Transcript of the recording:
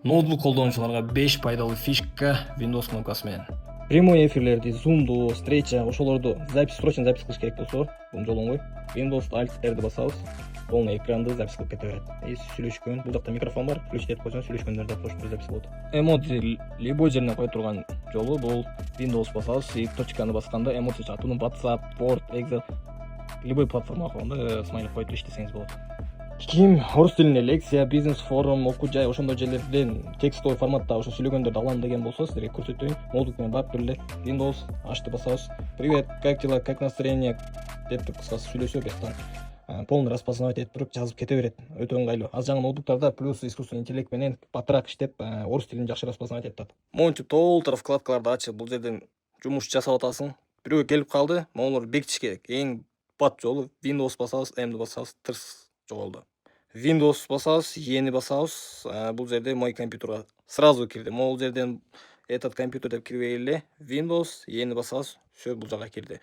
Ноутбук колдонуучуларга 5 пайдалуу фишка Windows кнопкасы менен. Прямой эфирлерди, зумду, встреча, ошолорду срочно запись кылыш керек болсо, бул жол оңой. Windows Alt R'ди басабыз. Полный экранды запись кылып кете берет. Сүйлөшкөн, бул жакта микрофон бар, включить этип койсоң сүйлөшкөндөрдү коштуруп запись болот. Эмодзи любой жерине кое турган жолу бул Windows басабыз, и точканы басканда эмодзи чыгат. Муну WhatsApp, Word, Excel любой платформага койгондо смайлик коюп иштесеңиз болот. Ким орус тилинде лекция, бизнес форум, окуу жай ошондой жерлерден текстовый форматта ошо сүйлөгөндөрдү алам деген болсо, силерге көрсөтөйүн. Ноутбук менен барып бир эле Windows ачты басабыз. Привет, как дела, как настроение деп кыскасы сүйлөшөп аяктан полный распознавать этип туруп жазып кете берет. Өтө ыңгайлуу. Аз жаңы ноутбуктарда плюс искусственный интеллект менен баттыраак иштеп, орус тилин жакшы распознавать этип атат. Мончу толтура вкладкаларды ачып, бул жерден жумуш жасап атасың. Бирөө келип калды, могуларды бекитиш керек. Эң бат жолу Windows басабыз, M'ди басабыз, тырс жоголду. Windows басабыз, E'ни басабыз. Бул жерде мой компьютерга сразу кирди. Могул жерден этот компьютер деп кирбей эле Windows, E'ни басабыз, всё бул жака кирди.